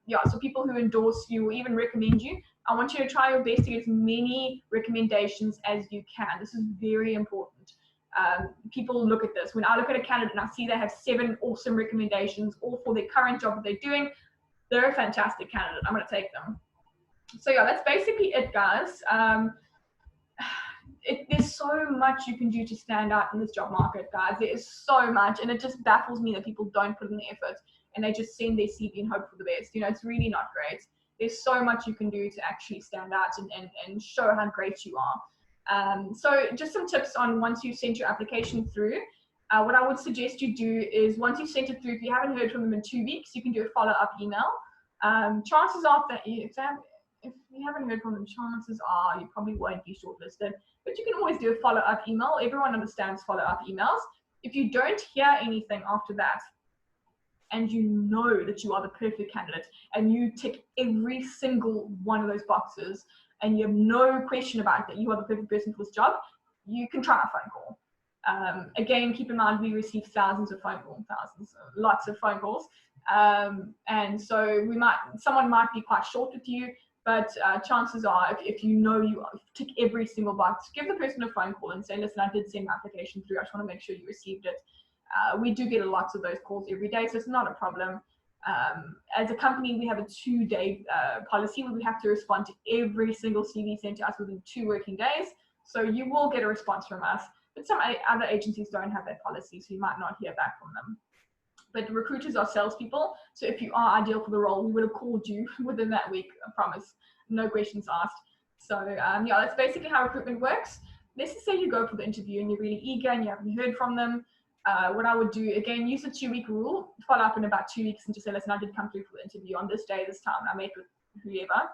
Yeah, so people who endorse you or even recommend you, I want you to try your best to get as many recommendations as you can. This is very important. People look at this. When I look at a candidate and I see they have 7 awesome recommendations, all for their current job that they're doing, they're a fantastic candidate. I'm going to take them. So yeah, that's basically it, guys. There's so much you can do to stand out in this job market, guys. There is so much, and it just baffles me that people don't put in the effort and they just send their CV and hope for the best. It's really not great. There's so much you can do to actually stand out and show how great you are. So just some tips on once you've sent your application through. What I would suggest you do is once you've sent it through, if you haven't heard from them in 2 weeks, you can do a follow-up email. Chances are that if you haven't heard from them, chances are you probably won't be shortlisted. But you can always do a follow-up email. Everyone understands follow-up emails. If you don't hear anything after that, and you know that you are the perfect candidate, and you tick every single one of those boxes, and you have no question about it, that you are the perfect person for this job, you can try a phone call. Again, keep in mind, we receive lots of phone calls. And so someone might be quite short with you, but chances are, if you know you tick every single box, give the person a phone call and say, listen, I did send my application through. I just want to make sure you received it. We do get lots of those calls every day, so it's not a problem. As a company, we have a 2-day policy where we have to respond to every single CV sent to us within 2 working days. So you will get a response from us, but some other agencies don't have that policy, so you might not hear back from them. But recruiters are salespeople, so if you are ideal for the role, we would have called you within that week, I promise. No questions asked. So yeah, that's basically how recruitment works. Let's just say you go for the interview and you're really eager and you haven't heard from them. What I would do, again, use the 2-week rule, follow up in about 2 weeks and just say, listen, I did come through for the interview on this day, this time. I met with whoever.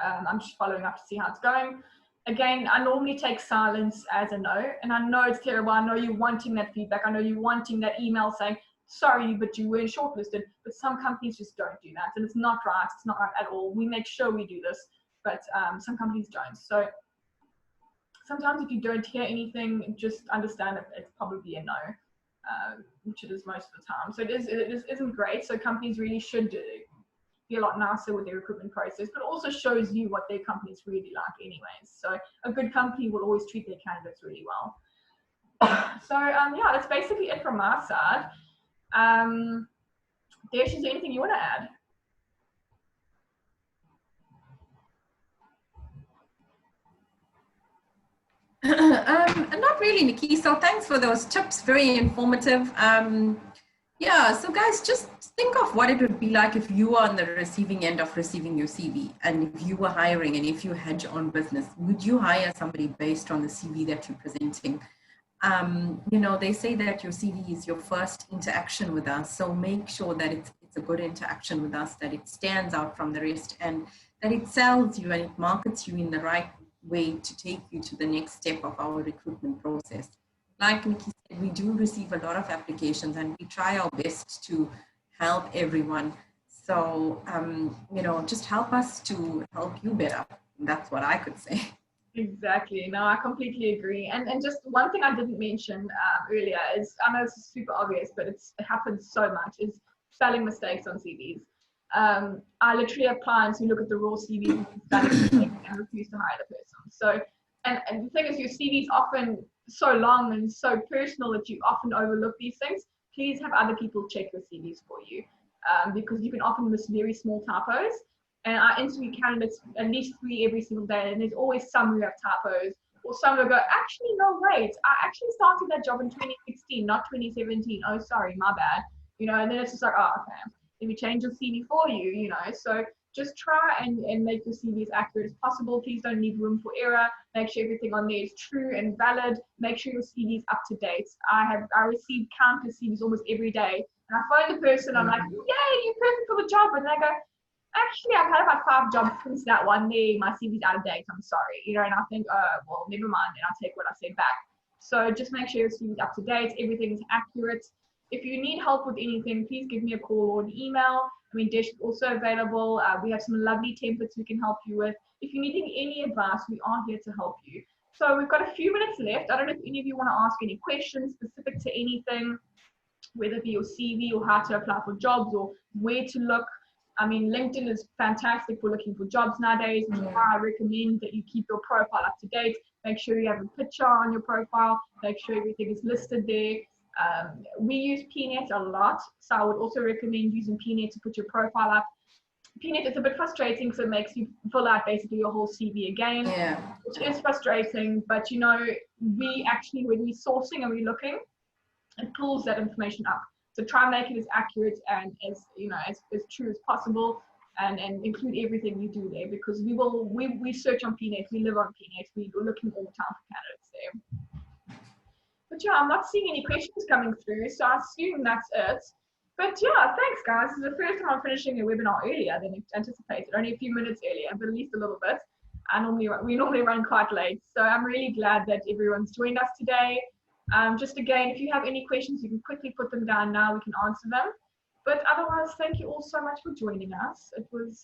I'm just following up to see how it's going. Again, I normally take silence as a no, and I know it's terrible. I know you're wanting that feedback. I know you're wanting that email saying, sorry, but you weren't shortlisted. But some companies just don't do that, and it's not right. It's not right at all. We make sure we do this, but some companies don't. So sometimes if you don't hear anything, just understand that it's probably a no, which it is most of the time. So it isn't great. So companies really should be a lot nicer with their recruitment process, but also shows you what their companies really like anyways. So a good company will always treat their candidates really well. So yeah, that's basically it from my side. Desh, is there anything you want to add? Not really, Nikki. So thanks for those tips. Very informative. Yeah, so guys, just think of what it would be like if you were on the receiving end of receiving your CV, and if you were hiring, and if you had your own business. Would you hire somebody based on the CV that you're presenting? You know, they say that your CV is your first interaction with us. So make sure that it's a good interaction with us, that it stands out from the rest, and that it sells you and it markets you in the right way to take you to the next step of our recruitment process. Like Nikki said, we do receive a lot of applications, and we try our best to help everyone. So, you know, just help us to help you better. That's what I could say. Exactly. No, I completely agree. And just one thing I didn't mention earlier is, I know this is super obvious, but it happens so much, is spelling mistakes on CVs. I literally have clients who look at the raw CVs and refuse to hire the person. So, and the thing is, your CV is often so long and so personal that you often overlook these things. Please have other people check your CVs for you, because you can often miss very small typos. And I interview candidates at least 3 every single day, and there's always some who have typos, or some who go, actually, no, wait, I actually started that job in 2016, not 2017. Oh, sorry, my bad. You know, and then it's just like, oh, okay, let me change your CV for you, you know. So just try and make your CV as accurate as possible. Please don't leave room for error. Make sure everything on there is true and valid. Make sure your CV is up to date. I receive countless CVs almost every day, and I phone the person, I'm like, yay, you're perfect for the job, and they go, actually, I've had about 5 jobs since that one day. My CV's out of date. I'm sorry, you know. And I think, well, never mind. And I take what I said back. So just make sure your CV's up to date. Everything is accurate. If you need help with anything, please give me a call or an email. I mean, Desh is also available. We have some lovely templates we can help you with. If you're needing any advice, we are here to help you. So we've got a few minutes left. I don't know if any of you want to ask any questions specific to anything, whether it be your CV or how to apply for jobs or where to look. I mean, LinkedIn is fantastic for looking for jobs nowadays, which is why I recommend that you keep your profile up to date. Make sure you have a picture on your profile. Make sure everything is listed there. We use PNet a lot, so I would also recommend using PNet to put your profile up. PNet is a bit frustrating because it makes you fill out basically your whole CV again, which is frustrating. But you know, we actually, when we're sourcing and we're looking, it pulls that information up. So try and make it as accurate and as, you know, as true as possible, and include everything you do there, because we search on PNet, we live on PNet, we're looking all the time for candidates there. But yeah, I'm not seeing any questions coming through, so I assume that's it. But yeah, thanks guys. This is the first time I'm finishing a webinar earlier than anticipated, only a few minutes earlier, but at least a little bit. We normally run quite late, so I'm really glad that everyone's joined us today. Just again, if you have any questions, you can quickly put them down now, we can answer them. But otherwise, thank you all so much for joining us. It was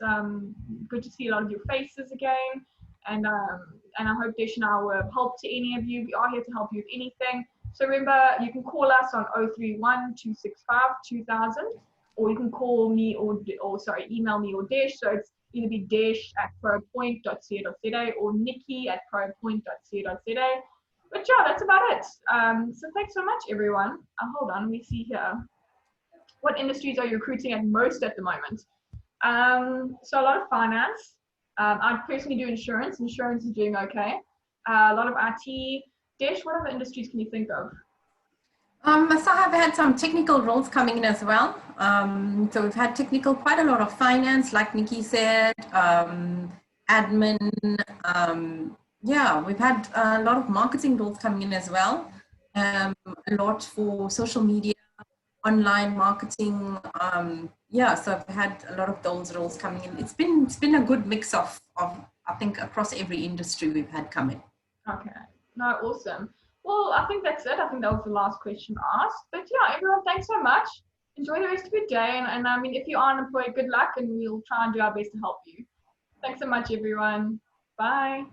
good to see a lot of your faces again. And I hope Desh and I were of help to any of you. We are here to help you with anything. So remember, you can call us on 031 265 2000, or you can call me or email me or Desh. So it's either be desh@propoint.co.za or nikki@propoint.co.za. But yeah, that's about it. So thanks so much, everyone. Hold on, let me see here. What industries are you recruiting at most at the moment? So a lot of finance. I personally do insurance. Insurance is doing okay. A lot of IT. Desh, what other industries can you think of? So I've had some technical roles coming in as well. So we've had quite a lot of finance, like Nikki said, admin. Yeah, we've had a lot of marketing roles coming in as well. A lot for social media, online marketing. Yeah, so I've had a lot of those roles coming in. It's been a good mix of I think across every industry we've had come in. Okay. No, awesome. Well, I think that's it. I think that was the last question asked. But yeah, everyone, thanks so much. Enjoy the rest of your day. And I mean, if you are unemployed, good luck, and we'll try and do our best to help you. Thanks so much, everyone. Bye.